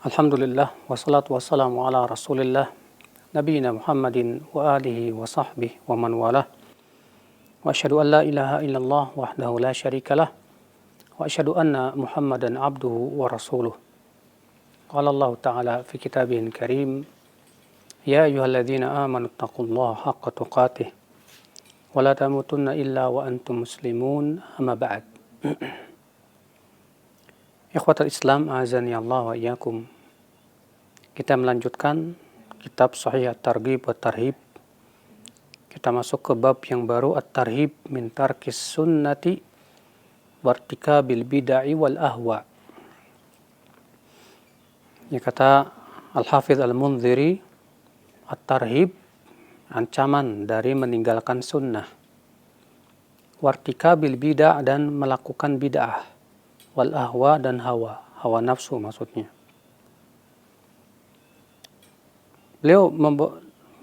Alhamdulillah wassalatu wassalamu ala Rasulillah nabiyina Muhammadin wa alihi wa sahbihi wa man walah. Wa asyhadu an la ilaha illallah wahdahu la syarikalah wa asyhadu anna Muhammadan abduhu wa rasuluh. Qala Allah Ta'ala fi kitabihil karim, ya ayyuhalladzina amanu taqullaha haqqa tuqatih wa la tamutunna illa wa antum muslimun, amma ba'd. Ikhwatal Islam, azani Allah wa iyyakum. Kita melanjutkan kitab Sahih At-Targhib wa Tarhib. Kita masuk ke bab yang baru, At-Tarhib min tarkis sunnati wartikabil bid'ah wal ahwa. Ini kata Al-Hafidz Al-Munziri, At-Tarhib, ancaman dari meninggalkan sunnah, wartikabil bid'ah, dan melakukan bid'ah, wal ahwa, dan hawa nafsu maksudnya. Beliau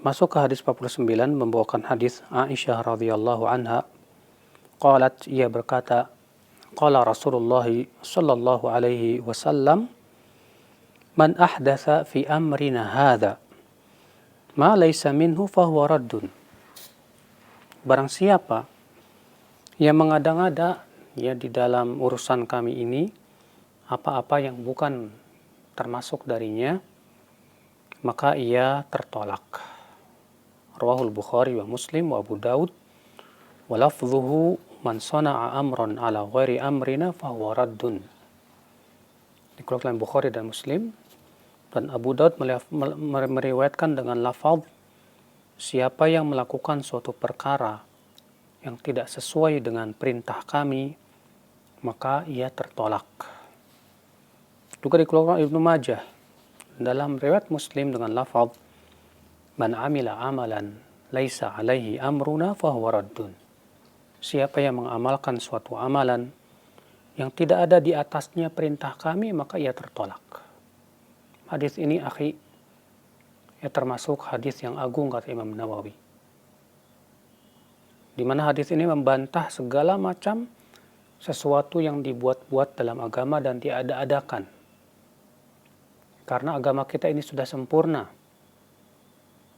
masuk ke hadis 49, membawakan hadis Aisyah radhiyallahu anha. Qalat, ia berkata, qala Rasulullah sallallahu alaihi wasallam, man ahdatsa fi amrina hadza ma laysa minhu fahuwa raddun. Barang siapa yang mengada-ngada ya di dalam urusan kami ini apa-apa yang bukan termasuk darinya, maka ia tertolak. Rawahul Bukhari wa Muslim wa Abu Daud wa lafdhuhu man sana'a amran ala ghairi amrina fahuwa raddun. Dikeluarkan Bukhari dan Muslim, dan Abu Daud meriwayatkan dengan lafaz, siapa yang melakukan suatu perkara yang tidak sesuai dengan perintah kami, maka ia tertolak. Juga dikeluarkan Ibnu Majah dalam riwayat Muslim dengan lafaz, man amila amalan laisa alaihi amruna fahuwa raddun. Siapa yang mengamalkan suatu amalan yang tidak ada di atasnya perintah kami, maka ia tertolak. Hadis ini akhi, ya termasuk hadis yang agung kata Imam Nawawi, di mana hadis ini membantah segala macam sesuatu yang dibuat-buat dalam agama dan diada-adakan. Karena agama kita ini sudah sempurna.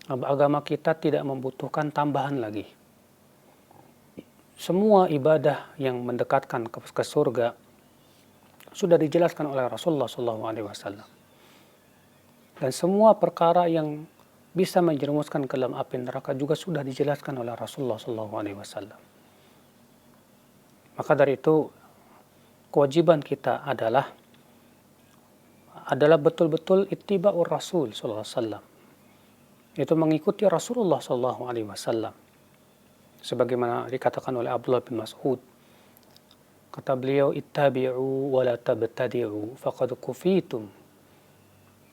Agama kita tidak membutuhkan tambahan lagi. Semua ibadah yang mendekatkan ke surga sudah dijelaskan oleh Rasulullah SAW. Dan semua perkara yang bisa menjerumuskan ke dalam api neraka juga sudah dijelaskan oleh Rasulullah SAW. Maka dari itu, kewajiban kita adalah betul-betul ittiba'ur Rasul sallallahu alaihi wasallam. Itu mengikuti Rasulullah sallallahu alaihi wasallam. Sebagaimana dikatakan oleh Abdullah bin Mas'ud, kata beliau, ittabi'u wa la tabtadi'u faqad kufitum.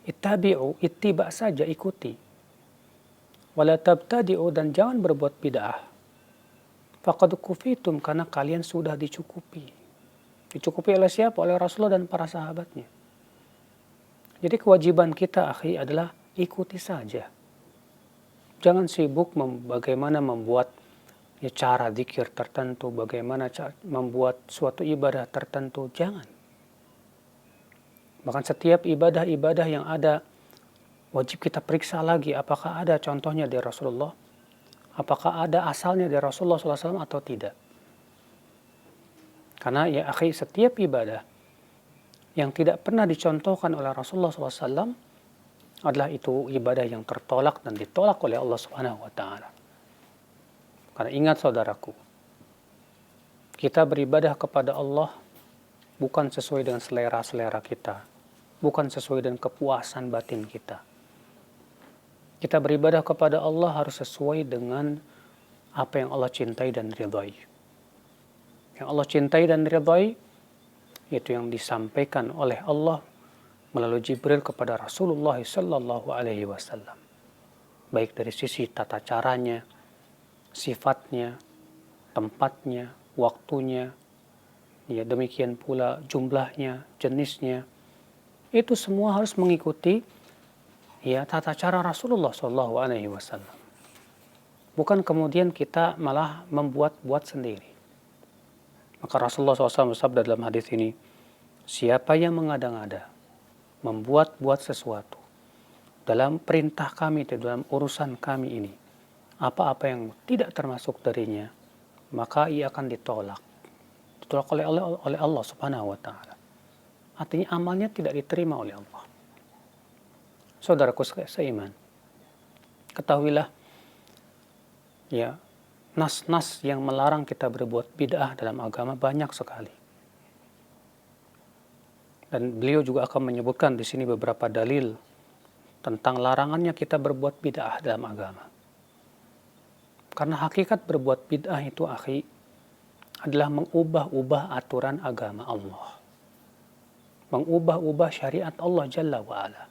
Ittabi'u, ittiba' saja, ikuti. Wa la tabtadi'u, dan jangan berbuat bid'ah. Faqad kufitum, karena kalian sudah dicukupi. Dicukupi oleh siapa? Oleh Rasulullah dan para sahabatnya. Jadi kewajiban kita, akhi, adalah ikuti saja. Jangan sibuk bagaimana membuat cara zikir tertentu, bagaimana membuat suatu ibadah tertentu. Jangan. Bahkan setiap ibadah-ibadah yang ada, wajib kita periksa lagi apakah ada contohnya dari Rasulullah, apakah ada asalnya dari Rasulullah SAW atau tidak. Karena ya akhi, setiap ibadah yang tidak pernah dicontohkan oleh Rasulullah SAW adalah itu ibadah yang tertolak dan ditolak oleh Allah Subhanahu wa Ta'ala. Karena ingat saudaraku, kita beribadah kepada Allah bukan sesuai dengan selera-selera kita, bukan sesuai dengan kepuasan batin kita. Kita beribadah kepada Allah harus sesuai dengan apa yang Allah cintai dan ridhai. Yang Allah cintai dan ridhai itu yang disampaikan oleh Allah melalui Jibril kepada Rasulullah sallallahu alaihi wasallam. Baik dari sisi tata caranya, sifatnya, tempatnya, waktunya, ya demikian pula jumlahnya, jenisnya. Itu semua harus mengikuti ya tata cara Rasulullah sallallahu alaihi wasallam. Bukan kemudian kita malah membuat-buat sendiri. Maka Rasulullah SAW bersabda dalam hadis ini, siapa yang mengada-ngada membuat-buat sesuatu dalam perintah kami, dalam urusan kami ini, apa-apa yang tidak termasuk darinya, maka ia akan ditolak oleh Allah Subhanahu wa taala. Artinya amalnya tidak diterima oleh Allah. Saudaraku seiman, ketahuilah ya, nas-nas yang melarang kita berbuat bid'ah dalam agama banyak sekali. Dan beliau juga akan menyebutkan di sini beberapa dalil tentang larangannya kita berbuat bid'ah dalam agama. Karena hakikat berbuat bid'ah itu, akhi, adalah mengubah-ubah aturan agama Allah. Mengubah-ubah syariat Allah Jalla wa'ala.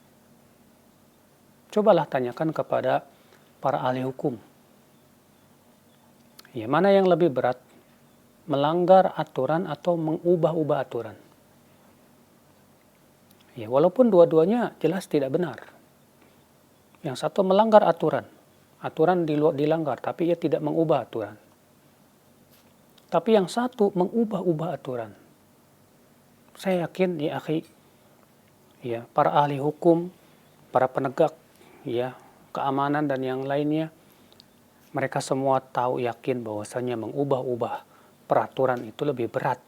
Cobalah tanyakan kepada para ahli hukum. Ya, mana yang lebih berat? Melanggar aturan atau mengubah-ubah aturan? Ya, walaupun dua-duanya jelas tidak benar. Yang satu melanggar aturan. Aturan dilanggar, tapi ia tidak mengubah aturan. Tapi yang satu mengubah-ubah aturan. Saya yakin ya akhi, ya, para ahli hukum, para penegak ya keamanan dan yang lainnya, mereka semua tahu yakin bahwasanya mengubah-ubah peraturan itu lebih berat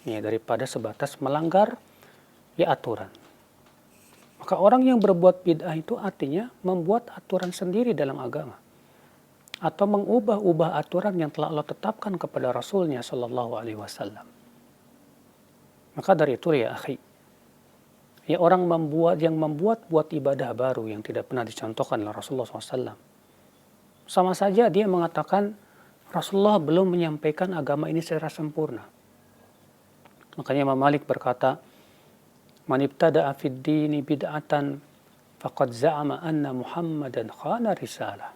ya daripada sebatas melanggar ya aturan. Maka orang yang berbuat bid'ah itu artinya membuat aturan sendiri dalam agama, atau mengubah-ubah aturan yang telah Allah tetapkan kepada Rasulnya Shallallahu Alaihi Wasallam. Maka dari itu ya akhi, ya orang yang membuat ibadah baru yang tidak pernah dicontohkan oleh Rasulullah SAW, sama saja dia mengatakan Rasulullah belum menyampaikan agama ini secara sempurna. Makanya Imam Malik berkata, man ibtada'a fid dini bid'atan faqad za'ama anna Muhammadan khana risalah.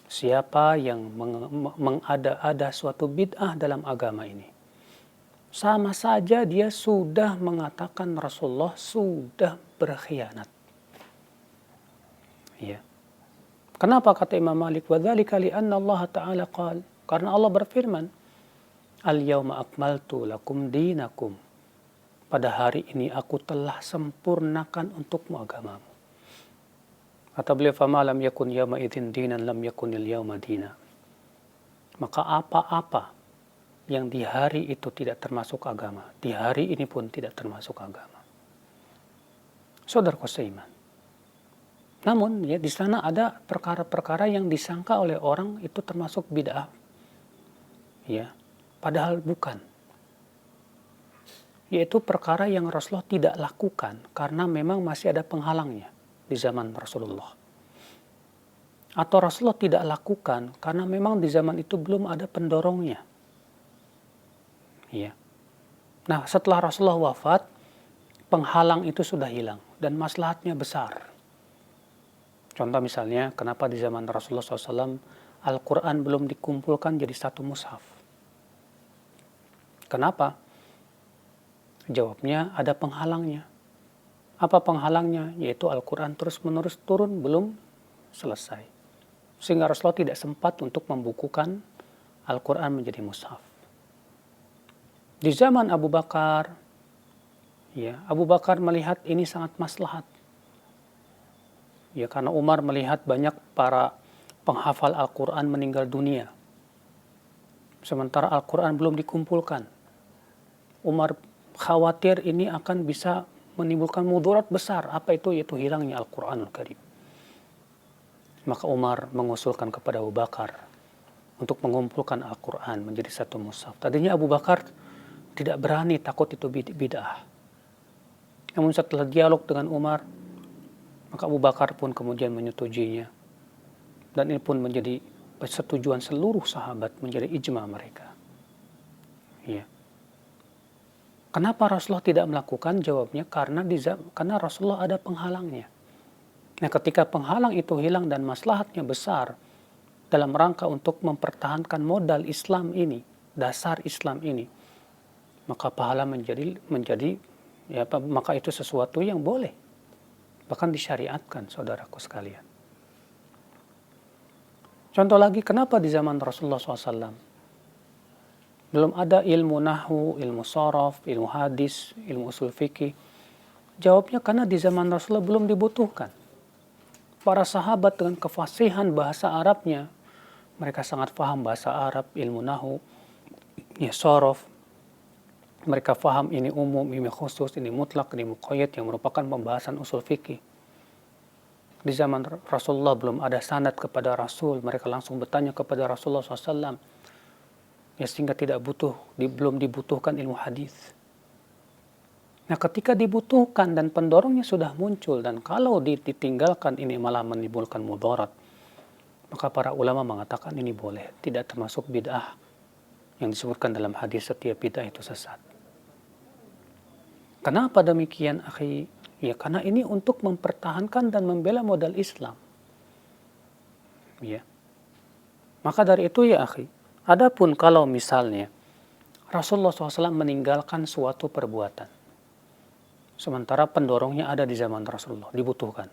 Siapa yang mengada-ada suatu bid'ah dalam agama ini, sama saja dia sudah mengatakan Rasulullah sudah berkhianat. Ya. Kenapa kata Imam Malik? Wadzalika li'anna Allah Ta'ala qala, karena Allah berfirman, al-yawma akmaltu lakum dinakum. Pada hari ini aku telah sempurnakan untukmu agamamu. Kata beliau, fama lam yakun yawma idzin dinan lam yakunil yawma dina. Maka apa-apa yang di hari itu tidak termasuk agama, di hari ini pun tidak termasuk agama. Saudaraku seiman. Namun ya di sana ada perkara-perkara yang disangka oleh orang itu termasuk bid'ah. Ya, padahal bukan. Yaitu perkara yang Rasulullah tidak lakukan karena memang masih ada penghalangnya di zaman Rasulullah. Atau Rasulullah tidak lakukan karena memang di zaman itu belum ada pendorongnya. Ya. Nah, setelah Rasulullah wafat, penghalang itu sudah hilang dan maslahatnya besar. Contoh misalnya, kenapa di zaman Rasulullah SAW Al-Quran belum dikumpulkan jadi satu mushaf? Kenapa? Jawabnya ada penghalangnya. Apa penghalangnya? Yaitu Al-Quran terus-menerus turun belum selesai. Sehingga Rasulullah tidak sempat untuk membukukan Al-Quran menjadi mushaf. Di zaman Abu Bakar, ya, Abu Bakar melihat ini sangat maslahat. Ya, karena Umar melihat banyak para penghafal Al-Quran meninggal dunia. Sementara Al-Quran belum dikumpulkan. Umar khawatir ini akan bisa menimbulkan mudarat besar. Apa itu? Yaitu hilangnya Al-Quranul Karim. Maka Umar mengusulkan kepada Abu Bakar untuk mengumpulkan Al-Quran menjadi satu mushaf. Tadinya Abu Bakar tidak berani, takut itu bid'ah. Namun setelah dialog dengan Umar, maka Abu Bakar pun kemudian menyetujuinya. Dan ini pun menjadi persetujuan seluruh sahabat, menjadi ijma mereka. Ya. Kenapa Rasulullah tidak melakukan? Jawabnya karena Rasulullah ada penghalangnya. Nah, ketika penghalang itu hilang dan maslahatnya besar dalam rangka untuk mempertahankan modal Islam ini, dasar Islam ini, maka pahala menjadi ya, maka itu sesuatu yang boleh, bahkan disyariatkan, saudaraku sekalian. Contoh lagi, kenapa di zaman Rasulullah SAW belum ada ilmu nahwu, ilmu sorof, ilmu hadis, ilmu usul fikih, Jawabnya karena di zaman Rasulullah belum dibutuhkan. Para sahabat dengan kefasihan bahasa Arabnya, mereka sangat paham bahasa Arab, ilmu nahu, ya sorof. Mereka paham ini umum, ini khusus, ini mutlak, ini muqayyad yang merupakan pembahasan usul fikih. Di zaman Rasulullah belum ada sanad kepada Rasul, mereka langsung bertanya kepada Rasulullah SAW. Ya, sehingga belum dibutuhkan ilmu hadis. Nah, ketika dibutuhkan dan pendorongnya sudah muncul, dan kalau ditinggalkan ini malah menimbulkan mudarat, maka para ulama mengatakan ini boleh, tidak termasuk bid'ah yang disebutkan dalam hadis setiap bid'ah itu sesat. Kenapa demikian, akhi? Ya, karena ini untuk mempertahankan dan membela modal Islam. Ya. Maka dari itu ya, akhi, adapun kalau misalnya Rasulullah SAW meninggalkan suatu perbuatan, sementara pendorongnya ada di zaman Rasulullah, dibutuhkan.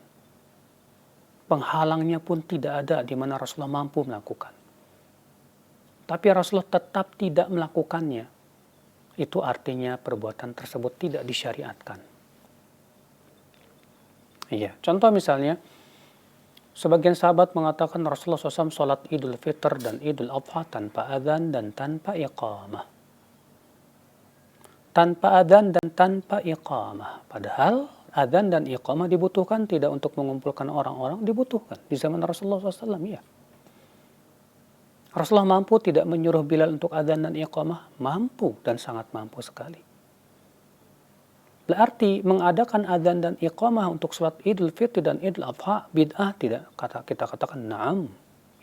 Penghalangnya pun tidak ada di mana Rasulullah mampu melakukan. Tapi Rasulullah tetap tidak melakukannya. Itu artinya perbuatan tersebut tidak disyariatkan. Iya, contoh misalnya, sebagian sahabat mengatakan Rasulullah SAW sholat Idul Fitr dan Idul Adha tanpa adzan dan tanpa iqamah. Tanpa adzan dan tanpa iqamah. Padahal adzan dan iqamah dibutuhkan tidak untuk mengumpulkan orang-orang, dibutuhkan di zaman Rasulullah SAW. Ya. Rasulullah mampu tidak menyuruh Bilal untuk adzan dan iqamah? Mampu, dan sangat mampu sekali. Berarti mengadakan adzan dan iqamah untuk sholat Idul Fitri dan Idul Adha bid'ah tidak? Kita katakan na'am,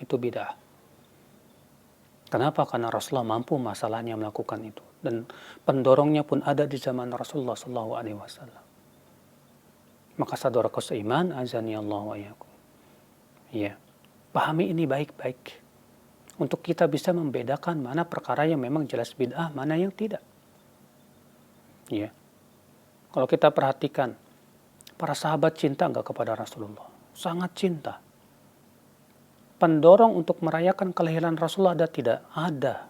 itu bid'ah. Kenapa? Karena Rasulullah mampu masalahnya melakukan itu, dan pendorongnya pun ada di zaman Rasulullah SAW. Maka saudarakus iman, azani Allah wa iyyakum. Ya, pahami ini baik-baik untuk kita bisa membedakan mana perkara yang memang jelas bid'ah, mana yang tidak. Ya, kalau kita perhatikan, para sahabat cinta enggak kepada Rasulullah? Sangat cinta. Pendorong untuk merayakan kelahiran Rasulullah ada tidak? Ada.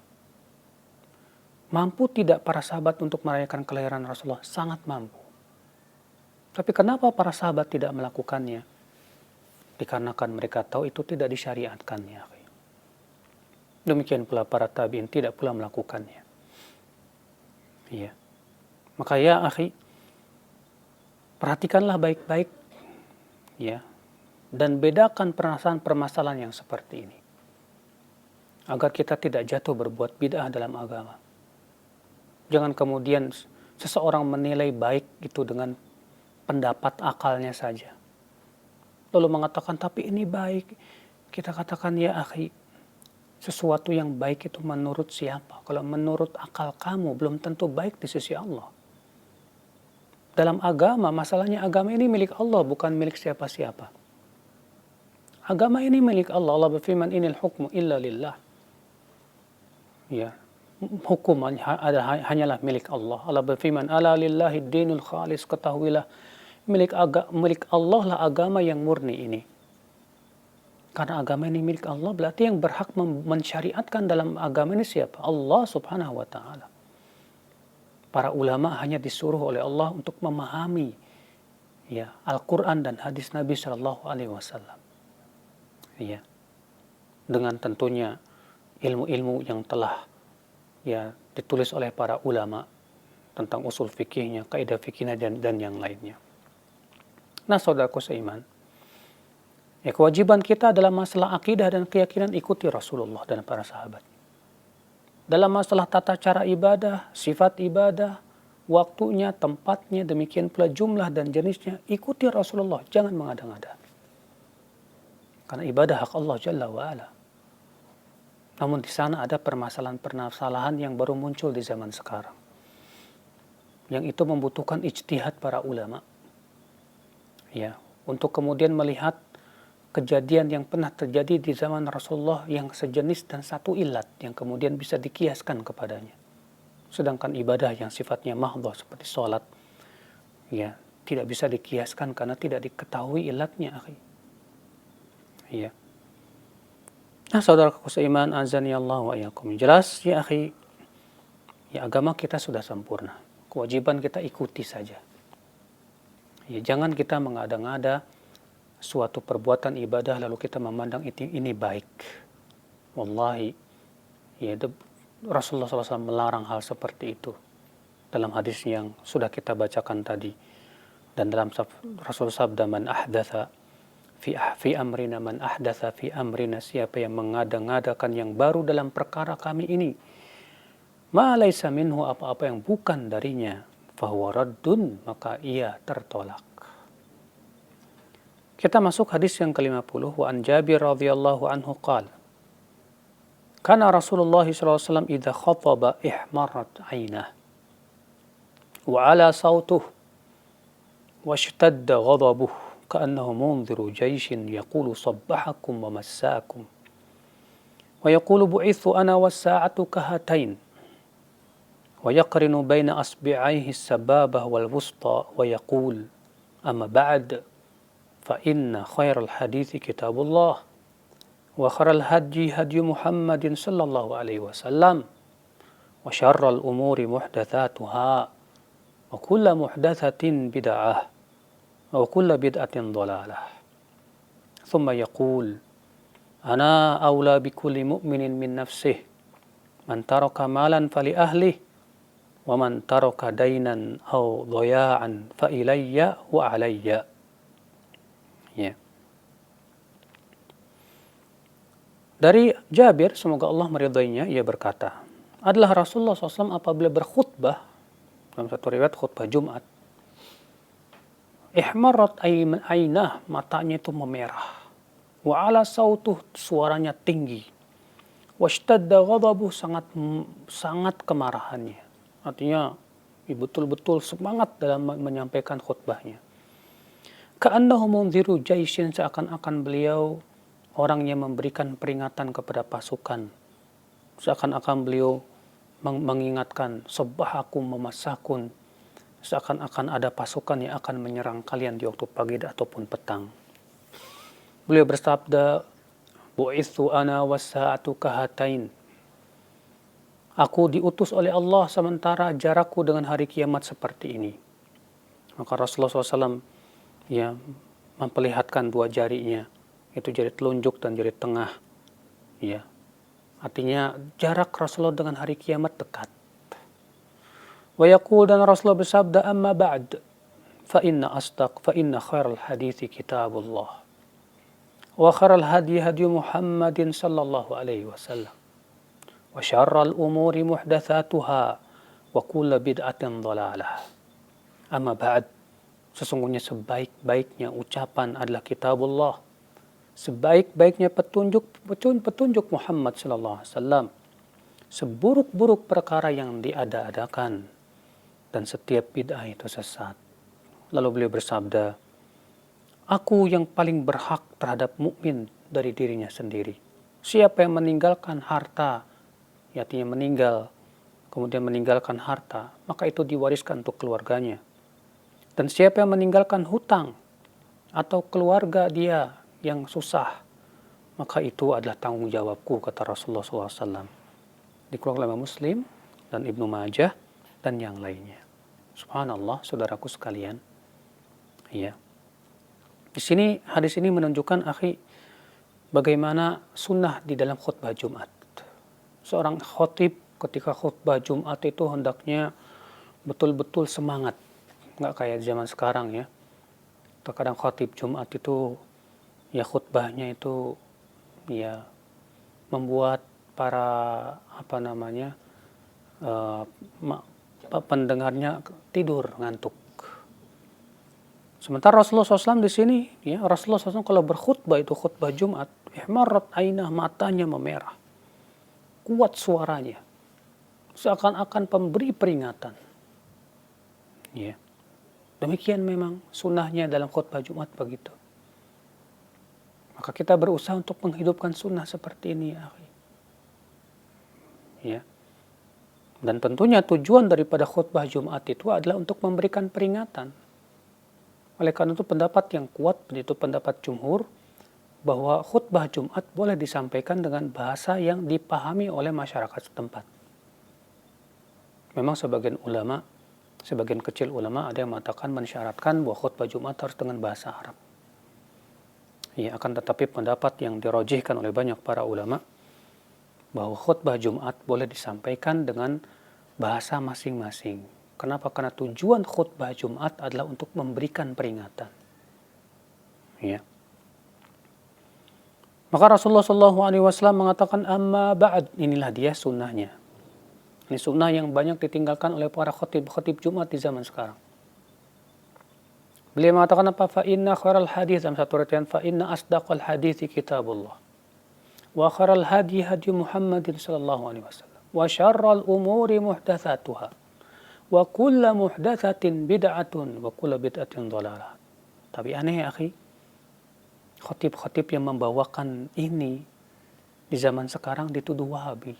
Mampu tidak para sahabat untuk merayakan kelahiran Rasulullah? Sangat mampu. Tapi kenapa para sahabat tidak melakukannya? Dikarenakan mereka tahu itu tidak disyariatkannya. Demikian pula para tabi'in tidak pula melakukannya. Iya. Maka ya akhi, perhatikanlah baik-baik, ya, dan bedakan permasalahan yang seperti ini, agar kita tidak jatuh berbuat bid'ah dalam agama. Jangan kemudian seseorang menilai baik itu dengan pendapat akalnya saja, lalu mengatakan tapi ini baik. Kita katakan ya akhi, sesuatu yang baik itu menurut siapa? Kalau menurut akal kamu belum tentu baik di sisi Allah. Dalam agama, masalahnya agama ini milik Allah, bukan milik siapa-siapa. Agama ini milik Allah. Allah berfirman, inil hukmu illa lillah. Ya, hukum hanyalah milik Allah. Allah berfirman, ala lillahi dinul khalis, ketahuilah milik Allah lah agama yang murni ini. Karena agama ini milik Allah, berarti yang berhak mensyariatkan dalam agama ini siapa? Allah subhanahu wa ta'ala. Para ulama hanya disuruh oleh Allah untuk memahami, ya, Al-Quran dan hadis Nabi Shallallahu Alaihi Wasallam. Ya, dengan tentunya ilmu-ilmu yang telah, ya, ditulis oleh para ulama tentang usul fikihnya, kaidah fikihnya dan yang lainnya. Nah, saudaraku seiman, ya, kewajiban kita dalam masalah akidah dan keyakinan ikuti Rasulullah dan para sahabat. Dalam masalah tata cara ibadah, sifat ibadah, waktunya, tempatnya, demikian pula jumlah dan jenisnya, ikuti Rasulullah, jangan mengada-ngada. Karena ibadah hak Allah Jalla wa'ala. Namun di sana ada permasalahan-permasalahan yang baru muncul di zaman sekarang, yang itu membutuhkan ijtihad para ulama, ya, untuk kemudian melihat kejadian yang pernah terjadi di zaman Rasulullah yang sejenis dan satu ilat yang kemudian bisa dikiaskan kepadanya. Sedangkan ibadah yang sifatnya mahdhah seperti sholat, ya, tidak bisa dikiaskan karena tidak diketahui ilatnya, akhi. Ya. Nah, saudaraku seiman, azani Allah wa iyyakum. Jelas ya akhi, ya, agama kita sudah sempurna. Kewajiban kita ikuti saja. Ya, jangan kita mengada-ngada suatu perbuatan ibadah lalu kita memandang ini baik. Wallahi, ya, Rasulullah SAW melarang hal seperti itu dalam hadis yang sudah kita bacakan tadi. Dan dalam Rasul sabda, man ahdatha fi amrina, man ahdatha fi amrina, siapa yang mengada-ngadakan yang baru dalam perkara kami ini, ma laisa minhu, apa-apa yang bukan darinya, fahuwa raddun, maka ia tertolak. Kita masuk hadis yang ke-50. Wa an Jabir radhiyallahu anhu qala, kana Rasulullah SAW idza khataba ihmarat aynah wa ala sautuh wa ishtadda ghadabuh ka'annahu munziru jayshin yaqulu sabbahakum wa massakum wa yaqulu bu'ithu ana was-sa'atu kahatain wa yaqrinu baina asbi'aihi as-sababah wal wusta wa yaqul amma ba'd fa inna khairal hadithi kitabullah wa khairal hadyi hadyu Muhammadin sallallahu alaihi wasallam wa syarral umuri muhdatsatuha wa kullu muhdatsatin bid'ah wa kullu bid'atin dhalalah. Thumma yaqul ana awla bikulli mu'minin min nafsihi man taraka malan fali ahlihi wa man taraka dainan aw dhaya'an fa ilayya wa alayya. Ya. Dari Jabir, semoga Allah meridainya, ia berkata, adalah Rasulullah SAW apabila berkhutbah, dalam satu riwayat khutbah Jumat, ihmarat ainah, matanya itu memerah, wa ala sautuh, suaranya tinggi, washtadda ghadabuh, sangat kemarahannya. Artinya betul-betul semangat dalam menyampaikan khutbahnya. Ka'annahu munziru jayshin, seakan-akan beliau orang yang memberikan peringatan kepada pasukan. Seakan-akan beliau mengingatkan, sabbahakum memasakun, seakan-akan ada pasukan yang akan menyerang kalian di waktu pagi ataupun petang. Beliau bersabda, bu'ithu ana was-sa'atu kahatain. Aku diutus oleh Allah sementara jarakku dengan hari kiamat seperti ini. Maka Rasulullah SAW ya memperlihatkan dua jarinya, itu jari telunjuk dan jari tengah. Ya. Artinya jarak Rasulullah dengan hari kiamat dekat. Wa yaqul, dan Rasulullah bersabda, amma ba'd fa inna khairal hadithi kitabullah wa khairal hadyi hadyu Muhammadin sallallahu alaihi wasallam wa syarral umuri muhdatsatuha wa kullu bid'atin dhalalah. Amma ba'd, sesungguhnya sebaik-baiknya ucapan adalah kitabullah, sebaik-baiknya petunjuk Muhammad sallallahu alaihi wasallam, seburuk-buruk perkara yang diada-adakan, dan setiap bid'ah itu sesat. Lalu beliau bersabda, aku yang paling berhak terhadap mukmin dari dirinya sendiri. Siapa yang meninggalkan harta, artinya meninggal, kemudian meninggalkan harta, maka itu diwariskan untuk keluarganya. Dan siapa yang meninggalkan hutang atau keluarga dia yang susah, maka itu adalah tanggung jawabku, kata Rasulullah SAW. Dikeluarkan oleh Muslim dan Ibnu Majah dan yang lainnya. Subhanallah, saudaraku sekalian. Ya. Di sini hadis ini menunjukkan, akhi, bagaimana sunnah di dalam khutbah Jumat. Seorang khatib ketika khutbah Jumat itu hendaknya betul-betul semangat. Nggak kayak zaman sekarang ya. Terkadang khatib Jumat itu ya khutbahnya itu ya membuat para pendengarnya tidur, ngantuk. Sementara Rasulullah SAW di sini, ya, Rasulullah SAW kalau berkhutbah itu khutbah Jumat, ihmarat ainah, matanya memerah, kuat suaranya, seakan-akan pemberi peringatan. Ya. Demikian memang sunnahnya dalam khutbah Jumat begitu. Maka kita berusaha untuk menghidupkan sunnah seperti ini, akhi. Ya. Dan tentunya tujuan daripada khutbah Jumat itu adalah untuk memberikan peringatan. Oleh karena itu pendapat yang kuat, itu pendapat jumhur, bahwa khutbah Jumat boleh disampaikan dengan bahasa yang dipahami oleh masyarakat setempat. Memang sebagian ulama Sebagian kecil ulama ada yang mengatakan mensyaratkan bahwa khutbah Jumat harus dengan bahasa Arab. Ya, akan tetapi pendapat yang dirojihkan oleh banyak para ulama bahwa khutbah Jumat boleh disampaikan dengan bahasa masing-masing. Kenapa? Karena tujuan khutbah Jumat adalah untuk memberikan peringatan. Ya. Maka Rasulullah SAW mengatakan amma ba'd, inilah dia sunnahnya. Ini sunnah yang banyak ditinggalkan oleh para khotib Jumat di zaman sekarang. Beliau mengatakan apa? Fa inna khairal hadis, dalam satu riwayat, fa inna asdaqal hadis kitabullah. Wa khairal hadi hadi Muhammadin sallallahu alaihi wasallam. Wa syarral umuri muhdatsatuha. Wa kullu muhdatsatin bid'atun wa kullu bid'atin dhalalah. Tapi aneh ya, akhi. Khotib-khotib yang membawakan ini di zaman sekarang dituduh Wahabi.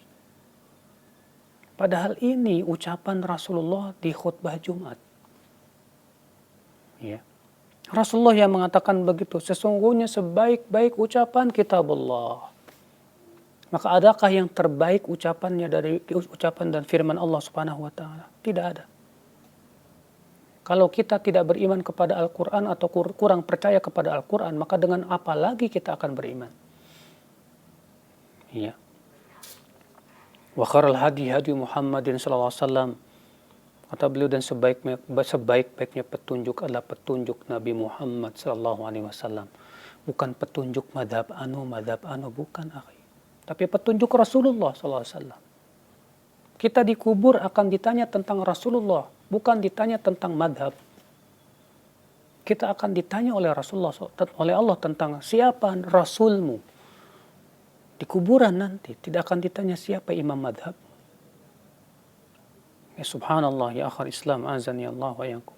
Padahal ini ucapan Rasulullah di khutbah Jumat. Ya. Rasulullah yang mengatakan begitu, sesungguhnya sebaik-baik ucapan kitabullah. Maka adakah yang terbaik ucapannya dari ucapan dan firman Allah Subhanahu wa taala? Tidak ada. Kalau kita tidak beriman kepada Al-Qur'an atau kurang percaya kepada Al-Qur'an, maka dengan apa lagi kita akan beriman? Ya. Wa khairal hadi hadi Muhammadin sallallahu alaihi wasallam. Kata beliau, dan sebaik-baiknya petunjuk adalah petunjuk Nabi Muhammad sallallahu alaihi wasallam. Bukan petunjuk madhab anu, bukan, akhi. Tapi petunjuk Rasulullah sallallahu alaihi wasallam. Kita dikubur akan ditanya tentang Rasulullah, bukan ditanya tentang madhab. Kita akan ditanya oleh Rasulullah, oleh Allah tentang siapa Rasulmu. Di kuburan nanti tidak akan ditanya siapa imam madhab. Ya subhanallah, ya akhir Islam, azani Allah wa iyyakum.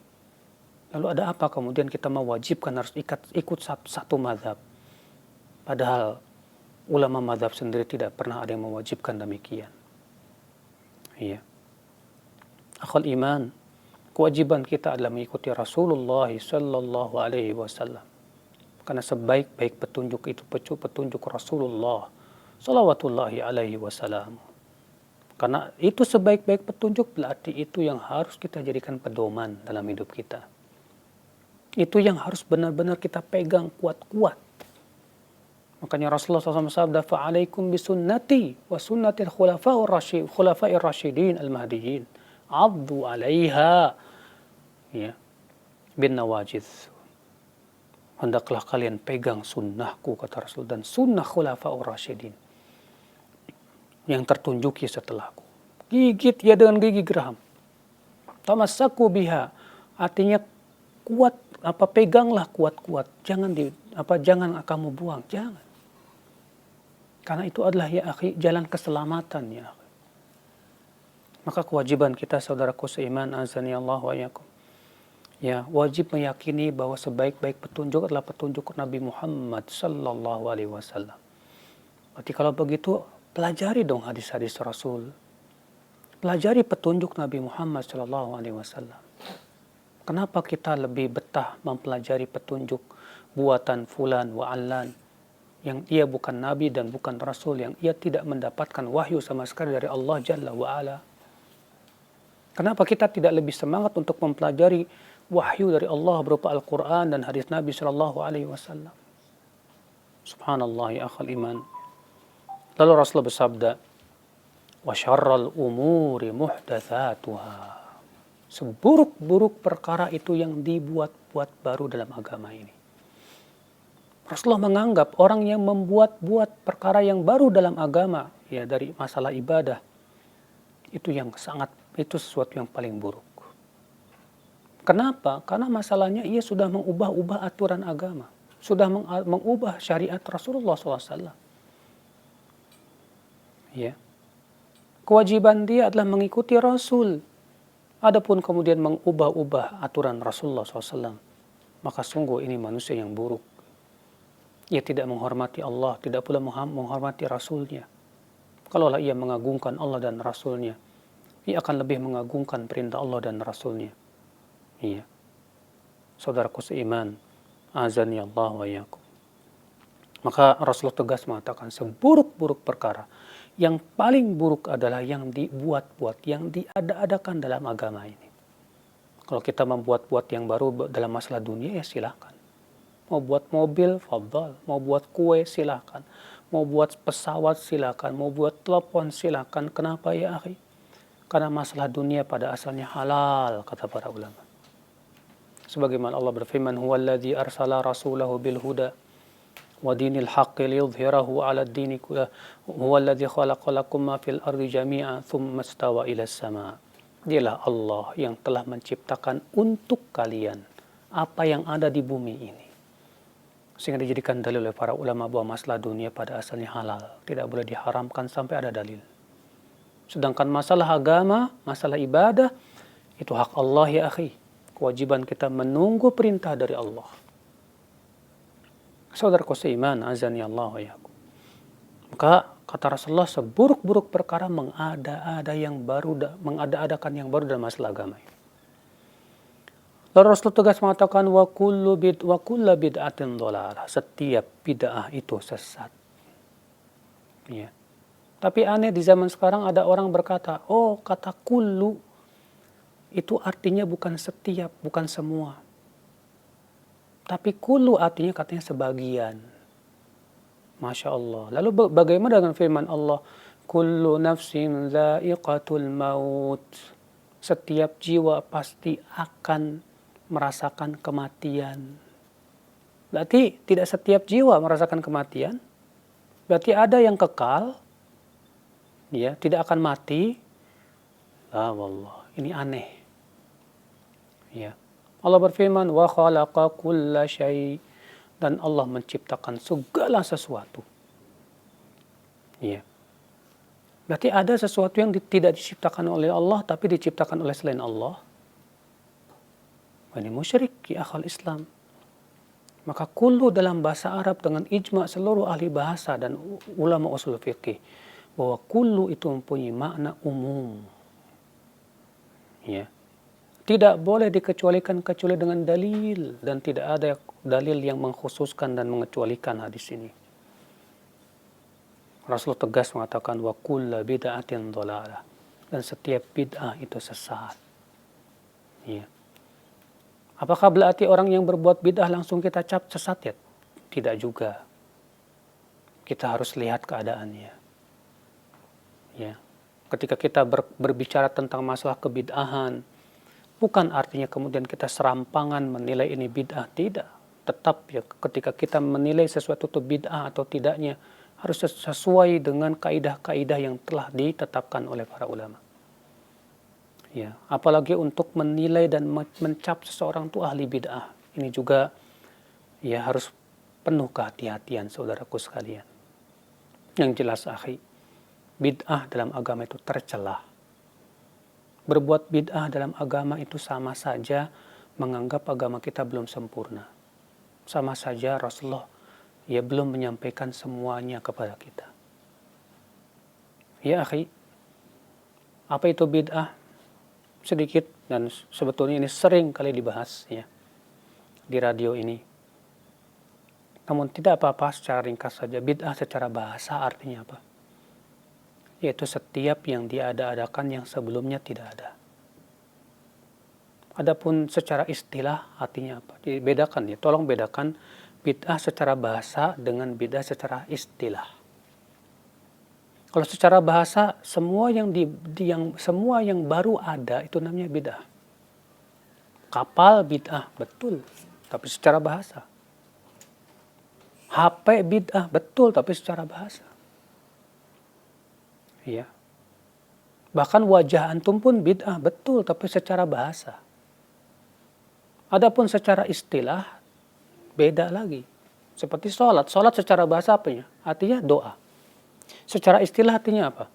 Lalu ada apa kemudian kita mewajibkan harus ikut satu madhab? Padahal ulama madhab sendiri tidak pernah ada yang mewajibkan demikian. Iya. Akhul iman, kewajiban kita adalah mengikuti Rasulullah sallallahu alaihi wasallam. Karena sebaik-baik petunjuk itu petunjuk Rasulullah salawatullahi alaihi wasallam. Karena itu sebaik-baik petunjuk, berarti itu yang harus kita jadikan pedoman dalam hidup kita. Itu yang harus benar-benar kita pegang kuat-kuat. Makanya Rasulullah SAW bersabda, fa'alaikum bisunnati wa sunnatil khulafa'ir rasyidin al-mahdiyyin. Addu alaiha, ya, bin nawajid. Hendaklah kalian pegang sunnahku, kata Rasul, dan sunnah khulafa'ur rasyidin yang tertunjuki setelahku. Gigit ya dengan gigi geram. Tamassaku biha, artinya kuat, peganglah kuat-kuat. Jangan kamu buang, jangan. Karena itu adalah ya akhi jalan keselamatan ya akhi. Maka kewajiban kita saudaraku seiman, azani Allah wa iyyakum. Ya, wajib meyakini bahwa sebaik-baik petunjuk adalah petunjuk Nabi Muhammad sallallahu alaihi wasallam. Berarti kalau begitu pelajari dong hadis-hadis Rasul. Pelajari petunjuk Nabi Muhammad sallallahu alaihi wasallam. Kenapa kita lebih betah mempelajari petunjuk buatan fulan wa allan yang ia bukan nabi dan bukan rasul, yang ia tidak mendapatkan wahyu sama sekali dari Allah Jalla wa ala? Kenapa kita tidak lebih semangat untuk mempelajari wahyu dari Allah berupa Al-Quran dan hadis Nabi sallallahu alaihi wasallam? Subhanallah ya akhal iman. Lalu Rasulullah bersabda, wa syarral umuri muhdatsatuha. Seburuk-buruk perkara itu yang dibuat-buat baru dalam agama ini. Rasulullah menganggap orang yang membuat-buat perkara yang baru dalam agama, ya dari masalah ibadah, itu sesuatu yang paling buruk. Kenapa? Karena masalahnya ia sudah mengubah-ubah aturan agama, sudah mengubah syariat Rasulullah SAW. Ya. Kewajiban dia adalah mengikuti Rasul. Adapun kemudian mengubah-ubah aturan Rasulullah SAW, maka sungguh ini manusia yang buruk. Ia tidak menghormati Allah, tidak pula menghormati Rasulnya. Kalaulah ia mengagungkan Allah dan Rasulnya, ia akan lebih mengagungkan perintah Allah dan Rasulnya. Iya. Saudaraku seiman, azani Allah wa iyyakum. Maka Rasulullah tegas mengatakan seburuk-buruk perkara, yang paling buruk adalah yang dibuat-buat, yang diada-adakan dalam agama ini. Kalau kita membuat-buat yang baru dalam masalah dunia, ya silakan. Mau buat mobil, fadhal. Mau buat kue, silakan. Mau buat pesawat, silakan. Mau buat telepon, silakan. Kenapa ya akhi? Karena masalah dunia pada asalnya halal, kata para ulama. Sebagaimana Allah berfirman, huwallazi arsala rasulahu bil huda wa dinil haqqi liyudhhirahu 'ala ad-dini kullihi. Huwallazi khalaqa lakum ma fil ardi jami'an tsumma istawa ila as-sama'. Dialah Allah yang telah menciptakan untuk kalian apa yang ada di bumi ini. Sehingga dijadikan dalil oleh para ulama bahwa masalah dunia pada asalnya halal. Tidak boleh diharamkan sampai ada dalil. Sedangkan masalah agama, masalah ibadah, itu hak Allah ya akhi. Kewajiban kita menunggu perintah dari Allah. Saudaraku seiman, azani Allah wa yakum. Maka kata Rasulullah, seburuk-buruk perkara mengada-adakan yang baru dalam masalah agama. Lalu Rasul tegas mengatakan wa kullu bid'atin dhalalah. Setiap bid'ah itu sesat. Ya. Tapi aneh di zaman sekarang ada orang berkata, oh kata kullu itu artinya bukan setiap, bukan semua. Tapi kullu artinya katanya sebagian. Masya Allah. Lalu bagaimana dengan firman Allah? Kullu nafsin dha'iqatul maut. Setiap jiwa pasti akan merasakan kematian. Berarti tidak setiap jiwa merasakan kematian. Berarti ada yang kekal, ya, tidak akan mati. La wallah, ini aneh. Ya. Allah berfirman, wa khalaqa kulla syai', dan Allah menciptakan segala sesuatu. Ya. Berarti ada sesuatu yang tidak diciptakan oleh Allah tapi diciptakan oleh selain Allah. Ini musyrik ya akhal Islam. Maka kullu dalam bahasa Arab dengan ijma' seluruh ahli bahasa dan ulama usul fiqih bahwa kullu itu mempunyai makna umum. Ya. Tidak boleh dikecualikan kecuali dengan dalil, dan tidak ada dalil yang mengkhususkan dan mengecualikan hadis ini. Rasul tegas mengatakan wa kullu bid'atin dhalalah, dan setiap bid'ah itu sesat. Ya. Apakah berarti orang yang berbuat bid'ah langsung kita cap sesat ya? Tidak juga. Kita harus lihat keadaannya. Ya. Ketika kita berbicara tentang masalah kebid'ahan, bukan artinya kemudian kita serampangan menilai ini bid'ah, tidak. Tetap ya, ketika kita menilai sesuatu itu bid'ah atau tidaknya harus sesuai dengan kaidah-kaidah yang telah ditetapkan oleh para ulama. Ya, apalagi untuk menilai dan mencap seseorang itu ahli bid'ah. Ini juga ya harus penuh kehati-hatian saudaraku sekalian. Yang jelas akhi, bid'ah dalam agama itu tercela. Berbuat bid'ah dalam agama itu sama saja menganggap agama kita belum sempurna. Sama saja Rasulullah ya belum menyampaikan semuanya kepada kita. Ya akhi, apa itu bid'ah? Sedikit, dan sebetulnya ini sering kali dibahas ya di radio ini. Namun tidak apa-apa, secara ringkas saja. Bid'ah secara bahasa artinya apa? Yaitu setiap yang diada-adakan yang sebelumnya tidak ada. Adapun secara istilah artinya apa? Bedakan ya, tolong bedakan bid'ah secara bahasa dengan bid'ah secara istilah. Kalau secara bahasa semua yang baru ada itu namanya bid'ah. Kapal bid'ah, betul, tapi secara bahasa. HP bid'ah, betul, tapi secara bahasa. Ya. Bahkan wajah antum pun bid'ah, betul, tapi secara bahasa. Adapun secara istilah beda lagi. Seperti sholat secara bahasa apanya? Artinya doa. Secara istilah artinya apa?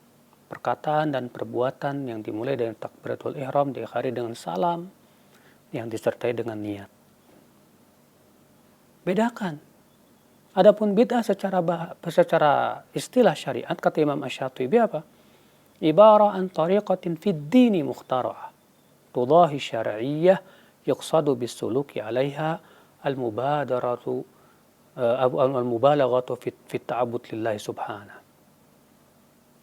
Perkataan dan perbuatan yang dimulai dari takbiratul ihram, diakhiri dengan salam, yang disertai dengan niat. Bedakan. Adapun bid'ah secara istilah syariat, kata Imam Asy-Syatibi apa? Ibarah an tariqatin fid dini mukhtara'ah tudahi syar'iyyah yuqsadu bis-suluki 'alaiha al-mubalaghatu fi ta'abbud lillahi subhanahu.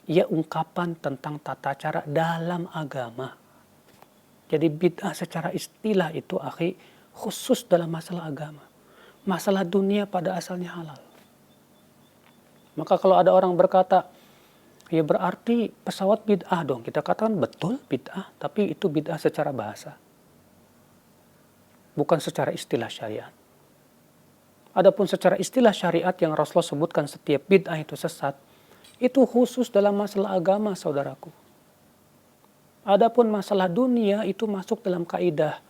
Ia ungkapan tentang tata cara dalam agama Jadi bid'ah secara istilah itu akhi khusus dalam masalah agama. Masalah dunia pada asalnya halal. Maka kalau ada orang berkata, ya berarti pesawat bid'ah dong. Kita katakan betul bid'ah, tapi itu bid'ah secara bahasa. Bukan secara istilah syariat. Adapun secara istilah syariat yang Rasulullah sebutkan setiap bid'ah itu sesat, itu khusus dalam masalah agama, saudaraku. Adapun masalah dunia itu masuk dalam kaidah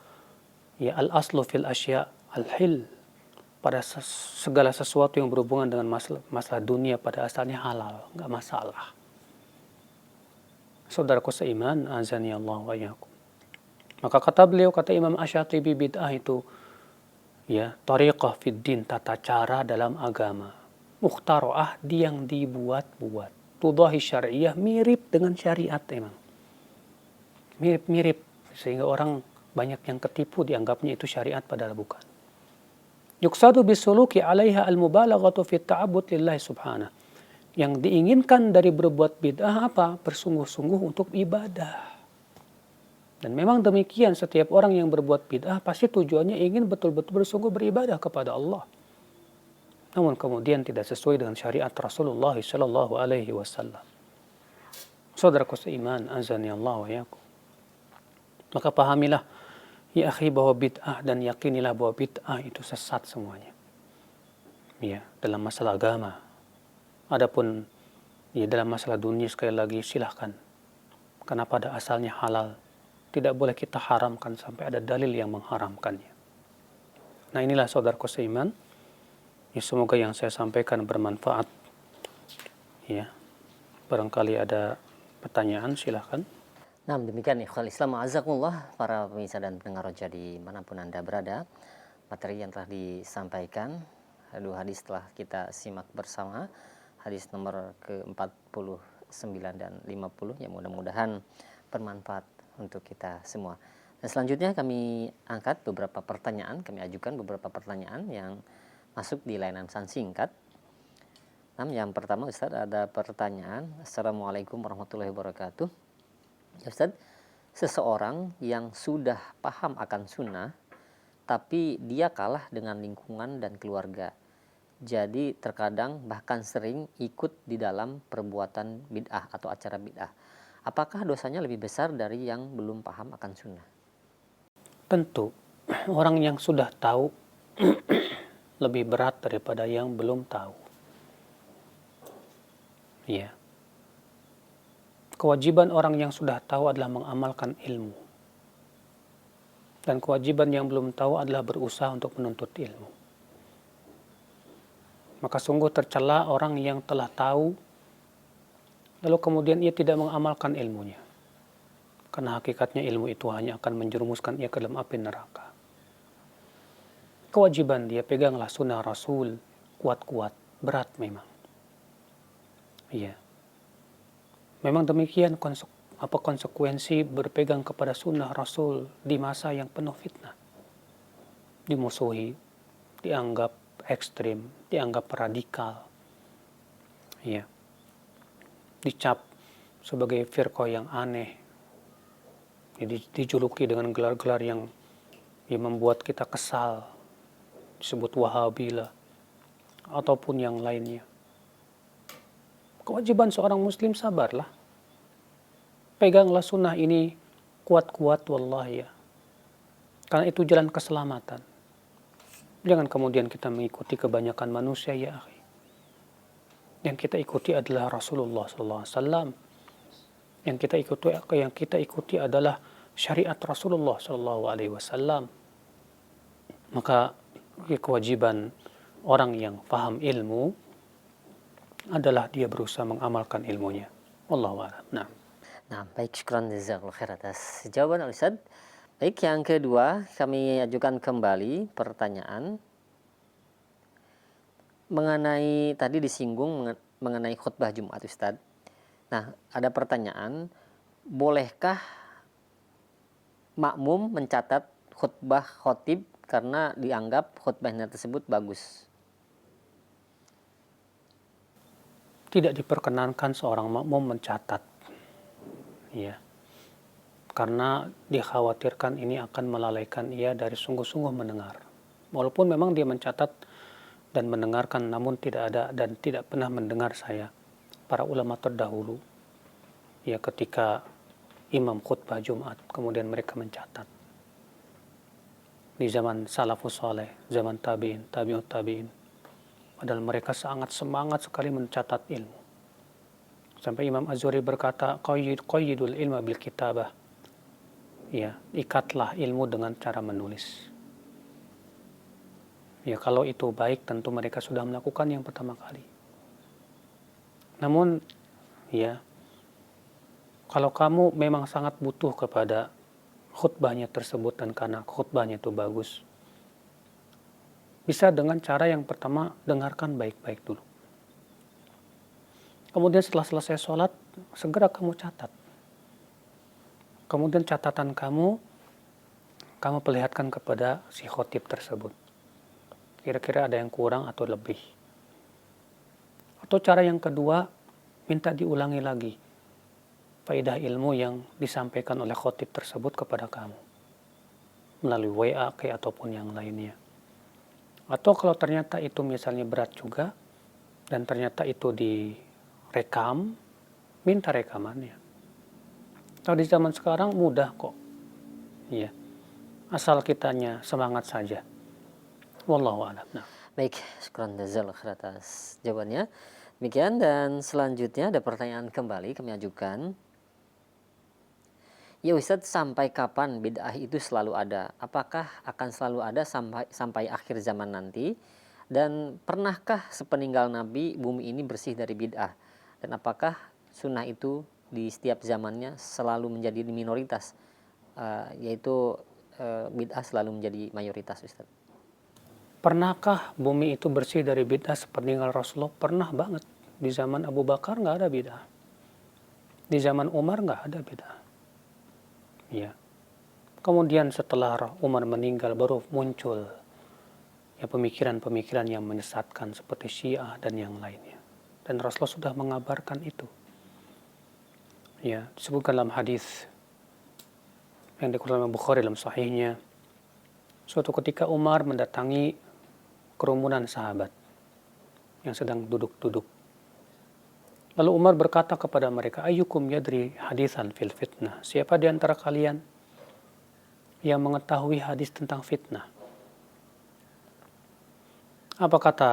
ya al-aslu fil asya al-hil. Pada segala sesuatu yang berhubungan dengan masalah dunia pada asalnya halal, nggak masalah. Saudaraku seiman, azani Allah wa iyyakum. Maka kata beliau, kata Imam Asy-Syatibi, bid'ah itu ya tariqah fid din, tata cara dalam agama. Mukhtara'ah, yang dibuat-buat. Tudahi syariah, mirip dengan syariat memang. Mirip-mirip sehingga orang banyak yang ketipu dianggapnya itu syariat padahal bukan. Yuksadu bisuluki 'alaiha al-mubalaghatu fi ta'abbud lillahi subhanahu. Yang diinginkan dari berbuat bid'ah apa? Bersungguh-sungguh untuk ibadah. Dan memang demikian, setiap orang yang berbuat bid'ah pasti tujuannya ingin betul-betul bersungguh beribadah kepada Allah. Namun kemudian tidak sesuai dengan syariat Rasulullah sallallahu alaihi wasallam. Saudaraku seiman, azani Allah wa iyyakum. Maka pahamilah ya akhi bahwa bid'ah, dan yakinilah bahwa bid'ah itu sesat semuanya. Ya, dalam masalah agama. Adapun ya dalam masalah dunia sekali lagi silahkan. Karena pada asalnya halal. Tidak boleh kita haramkan sampai ada dalil yang mengharamkannya. Nah inilah saudaraku seiman. Ya, semoga yang saya sampaikan bermanfaat. Ya, barangkali ada pertanyaan silahkan. Nah, demikian ikhwal Islam a'azakumullah, para pemirsa dan pendengar Roja di manapun Anda berada. Materi yang telah disampaikan, dua hadis telah kita simak bersama. Hadis nomor ke-49 dan 50 yang mudah-mudahan bermanfaat untuk kita semua. Dan selanjutnya kami angkat beberapa pertanyaan, kami ajukan beberapa pertanyaan yang masuk di layanan pesan singkat. Nah, yang pertama Ustaz, ada pertanyaan. Assalamualaikum warahmatullahi wabarakatuh. Ya Ustaz, seseorang yang sudah paham akan sunnah, tapi dia kalah dengan lingkungan dan keluarga. Jadi terkadang bahkan sering ikut di dalam perbuatan bid'ah atau acara bid'ah. Apakah dosanya lebih besar dari yang belum paham akan sunnah? Tentu, orang yang sudah tahu lebih berat daripada yang belum tahu. Ya. Kewajiban orang yang sudah tahu adalah mengamalkan ilmu. Dan kewajiban yang belum tahu adalah berusaha untuk menuntut ilmu. Maka sungguh tercela orang yang telah tahu, lalu kemudian ia tidak mengamalkan ilmunya. Karena hakikatnya ilmu itu hanya akan menjerumuskan ia ke dalam api neraka. Kewajiban dia peganglah sunnah Rasul, kuat-kuat, berat memang. Iya. Memang demikian konsekuensi berpegang kepada sunnah Rasul di masa yang penuh fitnah. Dimusuhi, dianggap ekstrim, dianggap radikal. Ya. Dicap sebagai firqah yang aneh. Dijuluki dengan gelar-gelar yang membuat kita kesal. Disebut Wahabilah ataupun yang lainnya. Kewajiban seorang muslim sabarlah. Peganglah sunnah ini kuat-kuat wallahi ya. Karena itu jalan keselamatan. Jangan kemudian kita mengikuti kebanyakan manusia ya akhi. Yang kita ikuti adalah Rasulullah SAW. Yang kita ikuti adalah syariat Rasulullah SAW. Maka kewajiban orang yang paham ilmu adalah dia berusaha mengamalkan ilmunya. Wallahu a'lam. Nah, baik, syukran jazakallahu khair atas jawaban Ustaz. Baik, yang kedua kami ajukan kembali pertanyaan mengenai tadi disinggung mengenai khutbah Jumat Ustaz. Nah, ada pertanyaan, bolehkah makmum mencatat khutbah khotib karena dianggap khutbahnya tersebut bagus? Tidak diperkenankan seorang makmum mencatat. Ya. karena dikhawatirkan ini akan melalaikan ia dari sungguh-sungguh mendengar. Walaupun memang dia mencatat dan mendengarkan, namun tidak ada dan tidak pernah mendengar saya. Para ulama terdahulu, ya ketika imam khutbah Jumat, kemudian mereka mencatat. Di zaman salafus saleh, zaman tabi'in, tabi'ut tabi'in, padahal mereka sangat semangat sekali mencatat ilmu. Sampai Imam Az-Zuhri berkata, qayyidul ilma bil kitabah. Ya, ikatlah ilmu dengan cara menulis. Ya, kalau itu baik, tentu mereka sudah melakukan yang pertama kali. Namun, ya, kalau kamu memang sangat butuh kepada khutbahnya tersebut dan karena khutbahnya itu bagus, bisa dengan cara yang pertama, dengarkan baik-baik dulu. Kemudian setelah selesai sholat, segera kamu catat. Kemudian catatan kamu perlihatkan kepada si khotib tersebut. Kira-kira ada yang kurang atau lebih. Atau cara yang kedua, minta diulangi lagi faedah ilmu yang disampaikan oleh khotib tersebut kepada kamu melalui WA ataupun yang lainnya. Atau kalau ternyata itu misalnya berat juga dan ternyata itu direkam, minta rekamannya. Kalau di zaman sekarang mudah kok. Ya. Asal kitanya semangat saja. Wallahu a'lam. Nah. Baik, syukran jazakallahu khair atas jawabannya. Demikian, dan selanjutnya ada pertanyaan kembali kami ajukan. Ya Ustadz, sampai kapan bid'ah itu selalu ada? Apakah akan selalu ada sampai akhir zaman nanti? Dan pernahkah sepeninggal Nabi bumi ini bersih dari bid'ah? Dan apakah sunnah itu di setiap zamannya selalu menjadi minoritas? Yaitu bid'ah selalu menjadi mayoritas, Ustadz. Pernahkah bumi itu bersih dari bid'ah sepeninggal Rasulullah? Pernah banget. Di zaman Abu Bakar nggak ada bid'ah. Di zaman Umar nggak ada bid'ah. Ya. Kemudian setelah Umar meninggal baru muncul ya pemikiran-pemikiran yang menyesatkan seperti Syiah dan yang lainnya. Dan Rasulullah sudah mengabarkan itu. Ya, disebutkan dalam hadis yang dikeluarkan oleh Bukhari dalam sahihnya. Suatu ketika Umar mendatangi kerumunan sahabat yang sedang duduk-duduk. Lalu Umar berkata kepada mereka, ayyukum yadri hadisan fil fitnah. Siapa di antara kalian yang mengetahui hadis tentang fitnah? Apa kata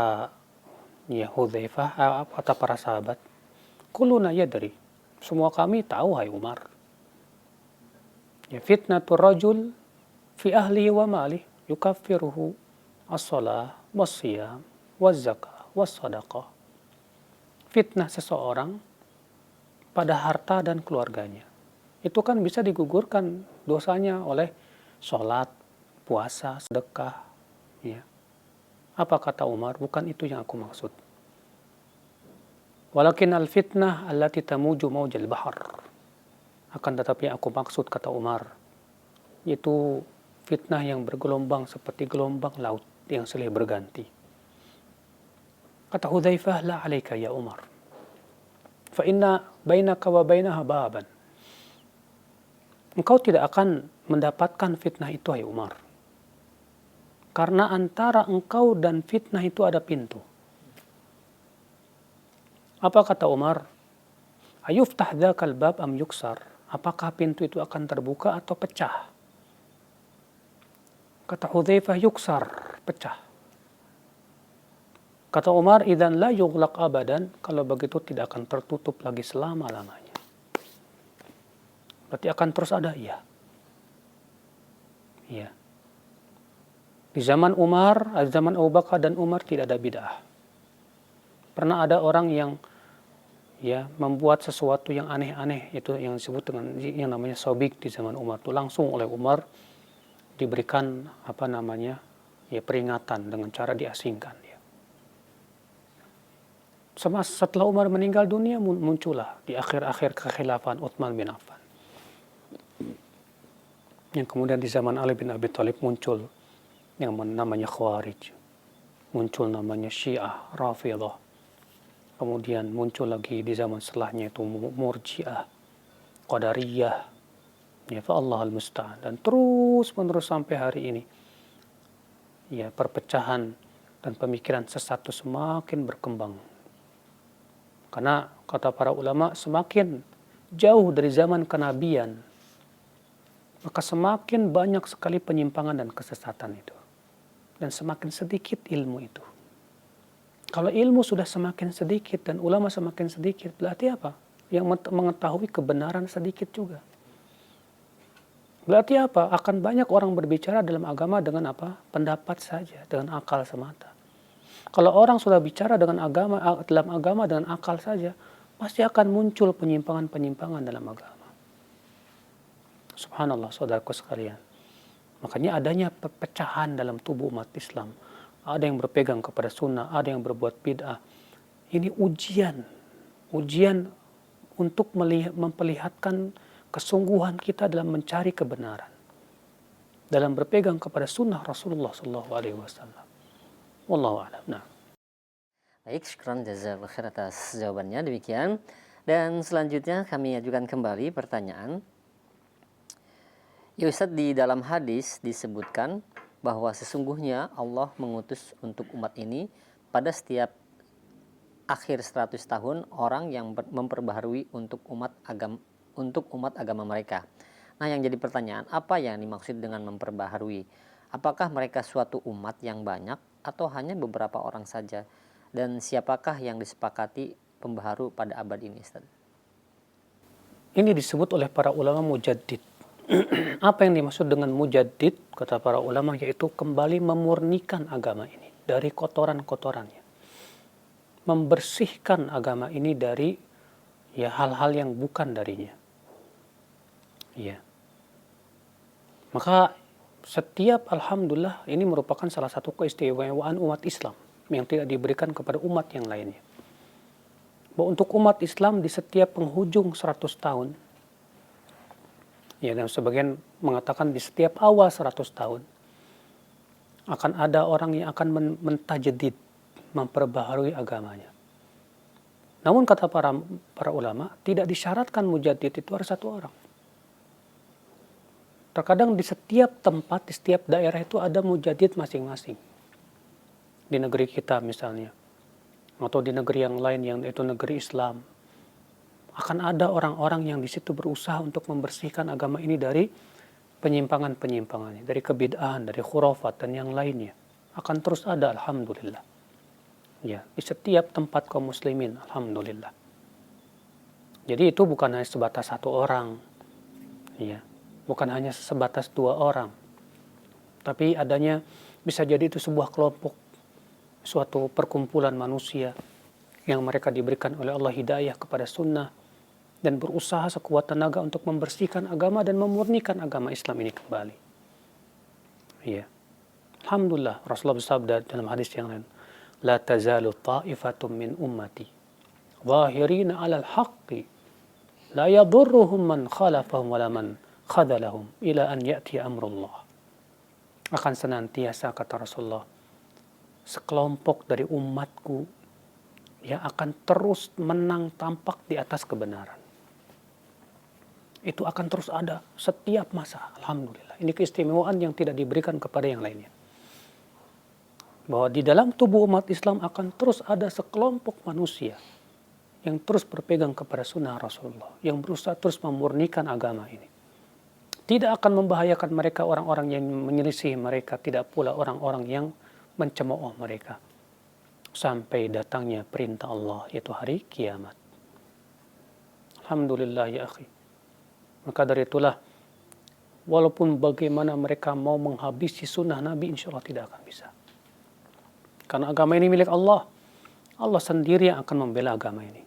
Hudzaifah, apa kata para sahabat? Kulluna yadri. Semua kami tahu, hai Umar. Ya, fitnatur rajul fi ahli wa mali yukaffiruhu as-salah was-siyam waz-zakah was-sadaqah. Fitnah seseorang pada harta dan keluarganya. Itu kan bisa digugurkan dosanya oleh sholat, puasa, sedekah. Ya. Apa kata Umar? Bukan itu yang aku maksud. Walakin al-fitnah allati tamuju maujal bahar. Akan tetapi yang aku maksud, kata Umar, itu fitnah yang bergelombang seperti gelombang laut yang silih berganti. Kata Hudzaifah, la alaika ya Umar. Fa inna bainaka wa bainaha baban. Engkau tidak akan mendapatkan fitnah itu, hai Umar. Karena antara engkau dan fitnah itu ada pintu. Apa kata Umar? Ayuftah dzakal bab am yuksar? Apakah pintu itu akan terbuka atau pecah? Kata Hudzaifah, yuksar, pecah. Kata Umar, idzan la yughlaq abadan, kalau begitu tidak akan tertutup lagi selama-lamanya. Berarti akan terus ada, iya. Iya. Di zaman Umar, di zaman Abu Bakar dan Umar tidak ada bid'ah. Pernah ada orang yang membuat sesuatu yang aneh-aneh, itu yang disebut dengan yang namanya sobik di zaman Umar. Itu langsung oleh Umar diberikan peringatan dengan cara diasingkan. Setelah Umar meninggal dunia, muncullah di akhir-akhir kekhilafan Utsman bin Affan. Yang kemudian di zaman Ali bin Abi Thalib muncul yang namanya Khawarij. Muncul namanya Syiah, Rafidhah. Kemudian muncul lagi di zaman setelahnya itu Murji'ah, Qadariyah. Ya, fa Allahul musta'an. Dan terus menerus sampai hari ini. Ya, perpecahan dan pemikiran sesat itu semakin berkembang. Karena kata para ulama, semakin jauh dari zaman kenabian, maka semakin banyak sekali penyimpangan dan kesesatan itu. Dan semakin sedikit ilmu itu. Kalau ilmu sudah semakin sedikit dan ulama semakin sedikit, berarti apa? Yang mengetahui kebenaran sedikit juga. Berarti apa? Akan banyak orang berbicara dalam agama dengan apa? Pendapat saja, dengan akal semata. Kalau orang sudah bicara dengan dalam agama dengan akal saja, pasti akan muncul penyimpangan-penyimpangan dalam agama. Subhanallah, saudaraku sekalian. Makanya adanya perpecahan dalam tubuh umat Islam. Ada yang berpegang kepada sunnah, ada yang berbuat bid'ah. Ini ujian untuk memperlihatkan kesungguhan kita dalam mencari kebenaran, dalam berpegang kepada sunnah Rasulullah SAW. Wallahu a'lam. Nah. Baik, syukran jazakallahu khair atas jawabannya demikian. Dan selanjutnya kami ajukan kembali pertanyaan. Ya Ustadz, di dalam hadis disebutkan bahwa sesungguhnya Allah mengutus untuk umat ini pada setiap akhir 100 tahun orang yang memperbaharui untuk umat agama mereka. Nah, yang jadi pertanyaan, apa yang dimaksud dengan memperbaharui? Apakah mereka suatu umat yang banyak atau hanya beberapa orang saja? Dan siapakah yang disepakati pembaharu pada abad ini, Ustaz? Ini disebut oleh para ulama mujaddid. Apa yang dimaksud dengan mujaddid, kata para ulama, yaitu kembali memurnikan agama ini dari kotoran-kotorannya. Membersihkan agama ini dari hal-hal yang bukan darinya. Ya. Maka setiap, alhamdulillah, ini merupakan salah satu keistimewaan umat Islam yang tidak diberikan kepada umat yang lainnya. Bahwa untuk umat Islam di setiap penghujung 100 tahun, ya, dan sebagian mengatakan di setiap awal 100 tahun, akan ada orang yang akan mentajdid, memperbaharui agamanya. Namun kata para ulama, tidak disyaratkan mujaddid itu harus satu orang. Terkadang di setiap tempat, di setiap daerah itu ada mujaddid masing-masing. Di negeri kita misalnya, atau di negeri yang lain yang itu negeri Islam, akan ada orang-orang yang di situ berusaha untuk membersihkan agama ini dari penyimpangan-penyimpangannya, dari kebid'ahan, dari khurafat dan yang lainnya. Akan terus ada, alhamdulillah. Ya, di setiap tempat kaum muslimin, alhamdulillah. Jadi itu bukan hanya sebatas satu orang, ya, bukan hanya sebatas dua orang, tapi adanya bisa jadi itu sebuah kelompok, suatu perkumpulan manusia yang mereka diberikan oleh Allah hidayah kepada sunnah dan berusaha sekuat tenaga untuk membersihkan agama dan memurnikan agama Islam ini kembali. Ya, alhamdulillah, Rasulullah bersabda dalam hadis yang lain, la tazalu ta'ifatum min ummati zahirina 'alal haqqi la yadurruhum man khalafahum wala man khadalahum ila an ya'ti amrullah. Akan senantiasa, kata Rasulullah, sekelompok dari umatku yang akan terus menang tampak di atas kebenaran. Itu akan terus ada setiap masa, alhamdulillah. Ini keistimewaan yang tidak diberikan kepada yang lainnya. Bahwa di dalam tubuh umat Islam akan terus ada sekelompok manusia yang terus berpegang kepada sunnah Rasulullah, yang berusaha terus memurnikan agama ini. Tidak akan membahayakan mereka orang-orang yang menyelisih mereka, tidak pula orang-orang yang mencemooh mereka. Sampai datangnya perintah Allah, yaitu hari kiamat. Alhamdulillah ya akhi. Maka dari itulah, walaupun bagaimana mereka mau menghabisi sunnah Nabi, insya Allah tidak akan bisa. Karena agama ini milik Allah. Allah sendiri yang akan membela agama ini.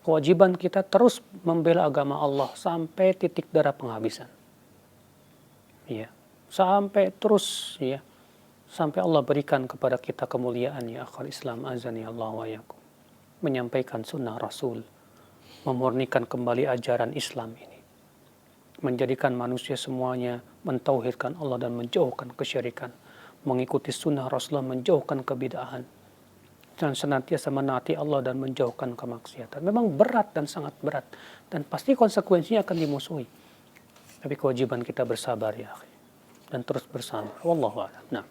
Kewajiban kita terus membela agama Allah sampai titik darah penghabisan. Ya, sampai terus, ya, sampai Allah berikan kepada kita kemuliaan, ya akhal Islam, azani Allah wa yakum. Menyampaikan sunnah Rasul, memurnikan kembali ajaran Islam ini. Menjadikan manusia semuanya mentauhidkan Allah dan menjauhkan kesyirikan. Mengikuti sunnah Rasulullah, menjauhkan kebid'ahan, dan senantiasa menaati Allah dan menjauhkan kemaksiatan. Memang berat dan sangat berat, dan pasti konsekuensinya akan dimusuhi. Tapi kewajiban kita bersabar ya akhi, dan terus bersabar. Wallahu a'lam. Nah.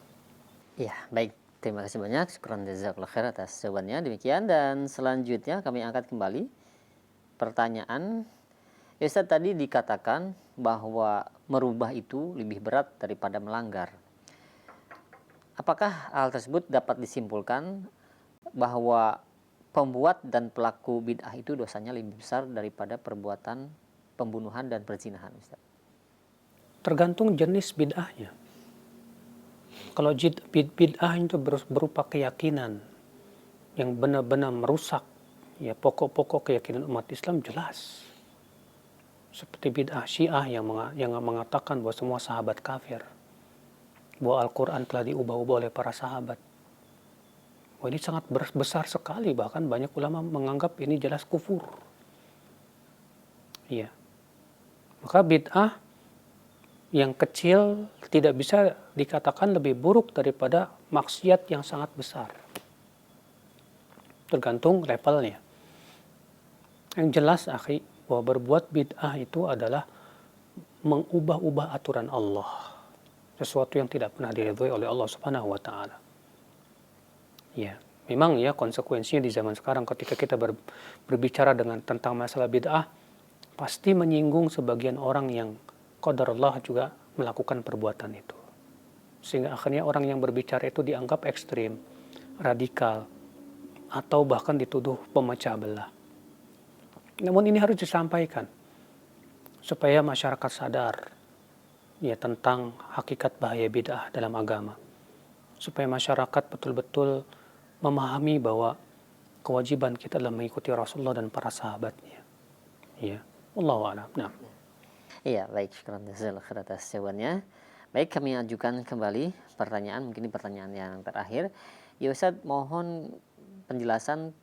Ya, baik. Terima kasih banyak. Syukran jazakallahu khair atas jawabannya. Demikian, dan selanjutnya kami angkat kembali pertanyaan. Ya, Ustaz, tadi dikatakan bahwa merubah itu lebih berat daripada melanggar. Apakah hal tersebut dapat disimpulkan bahwa pembuat dan pelaku bid'ah itu dosanya lebih besar daripada perbuatan pembunuhan dan perzinahan, Ustaz? Tergantung jenis bid'ahnya. Kalau bid'ah itu berupa keyakinan yang benar-benar merusak ya pokok-pokok keyakinan umat Islam, jelas. Seperti bid'ah Syiah yang mengatakan bahwa semua sahabat kafir, bahwa Al-Quran telah diubah-ubah oleh para sahabat. Wah, ini sangat besar sekali, bahkan banyak ulama menganggap ini jelas kufur. Iya. Maka bid'ah yang kecil tidak bisa dikatakan lebih buruk daripada maksiat yang sangat besar. Tergantung levelnya. Yang jelas akhi, bahwa berbuat bid'ah itu adalah mengubah-ubah aturan Allah. Sesuatu yang tidak pernah diridhoi oleh Allah Subhanahu wa taala. Ya, memang ya konsekuensinya di zaman sekarang ketika kita berbicara tentang masalah bid'ah, pasti menyinggung sebagian orang yang qadarullah juga melakukan perbuatan itu. Sehingga akhirnya orang yang berbicara itu dianggap ekstrim, radikal, atau bahkan dituduh pemecah belah. Namun ini harus disampaikan supaya masyarakat sadar ya tentang hakikat bahaya bid'ah dalam agama. Supaya masyarakat betul-betul memahami bahwa kewajiban kita adalah mengikuti Rasulullah dan para sahabatnya. Ya, wallahu a'lam. Nah. Iya, baik. Syukran jazakallahu khair atas jawabannya. Baik, kami ajukan kembali pertanyaan, mungkin ini pertanyaan yang terakhir. Ya Ustaz, mohon penjelasan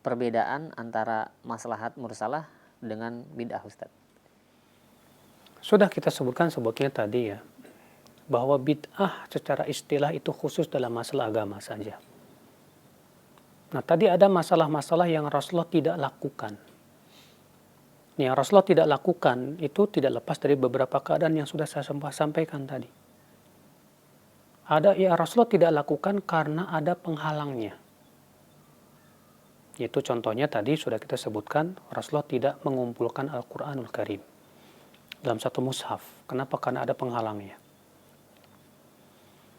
perbedaan antara maslahat mursalah dengan bid'ah, Ustaz. Sudah kita sebutkan sebutnya tadi ya, bahwa bid'ah secara istilah itu khusus dalam masalah agama saja. Nah, tadi ada masalah-masalah yang Rasulullah tidak lakukan. Yang Rasulullah tidak lakukan itu tidak lepas dari beberapa keadaan yang sudah saya sampaikan tadi. Ada ya Rasulullah tidak lakukan karena ada penghalangnya. Yaitu contohnya tadi sudah kita sebutkan, Rasulullah tidak mengumpulkan Al-Quranul Karim dalam satu mushaf. Kenapa? Karena ada penghalangnya.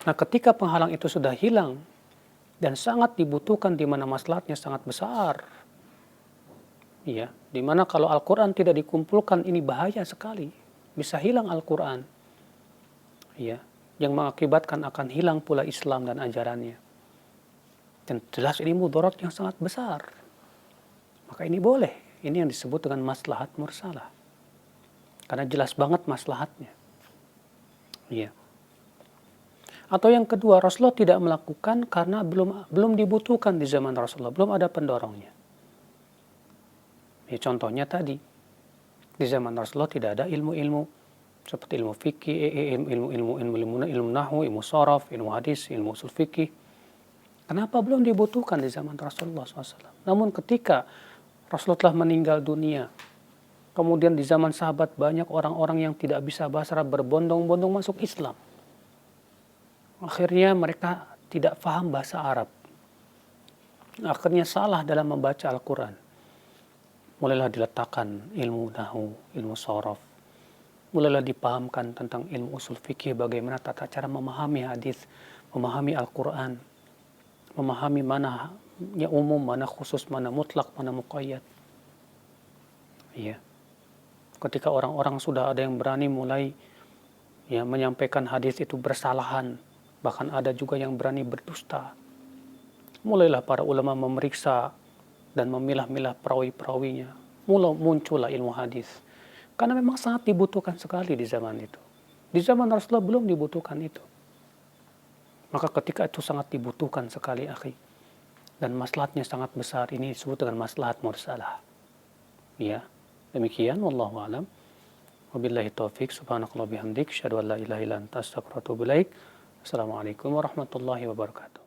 Nah, ketika penghalang itu sudah hilang dan sangat dibutuhkan, di mana maslahatnya sangat besar, ya, di mana kalau Al-Quran tidak dikumpulkan ini bahaya sekali, bisa hilang Al-Quran, ya, yang mengakibatkan akan hilang pula Islam dan ajarannya. Dan jelas ini mudarat yang sangat besar. Maka ini boleh, ini yang disebut dengan maslahat mursalah, karena jelas banget maslahatnya. Ya. Atau yang kedua, Rasulullah tidak melakukan karena belum dibutuhkan di zaman Rasulullah, belum ada pendorongnya. Ya, contohnya tadi, di zaman Rasulullah tidak ada ilmu-ilmu seperti ilmu fikih, ilmu nahwu, ilmu sharaf, ilmu hadis, ilmu usul fikih. Kenapa belum dibutuhkan di zaman Rasulullah SAW? Namun ketika Rasulullah telah meninggal dunia, kemudian di zaman sahabat banyak orang-orang yang tidak bisa bahasa Arab berbondong-bondong masuk Islam. Akhirnya mereka tidak paham bahasa Arab. Akhirnya salah dalam membaca Al-Quran. Mulailah diletakkan ilmu nahwu, ilmu sharaf. Mulailah dipahamkan tentang ilmu usul fikih, bagaimana tata cara memahami hadis, memahami Al-Quran, memahami mana yang umum, mana khusus, mana mutlak, mana muqayyad. Ya. Ketika orang-orang sudah ada yang berani mulai ya menyampaikan hadis itu bersalahan, bahkan ada juga yang berani berdusta. Mulailah para ulama memeriksa dan memilah-milah perawi-perawinya. Muncullah ilmu hadis. Karena memang sangat dibutuhkan sekali di zaman itu. Di zaman Rasulullah belum dibutuhkan itu. Maka ketika itu sangat dibutuhkan sekali, akhi, dan maslahatnya sangat besar, ini disebut dengan maslahat mursalah. Ya, demikian, wallahu a'lam. Wabillahi taufiq, subhanakallah bihamdik, syahadu an la ilaha illa anta astaghfiruka wa atubu ilaik. Assalamualaikum warahmatullahi wabarakatuh.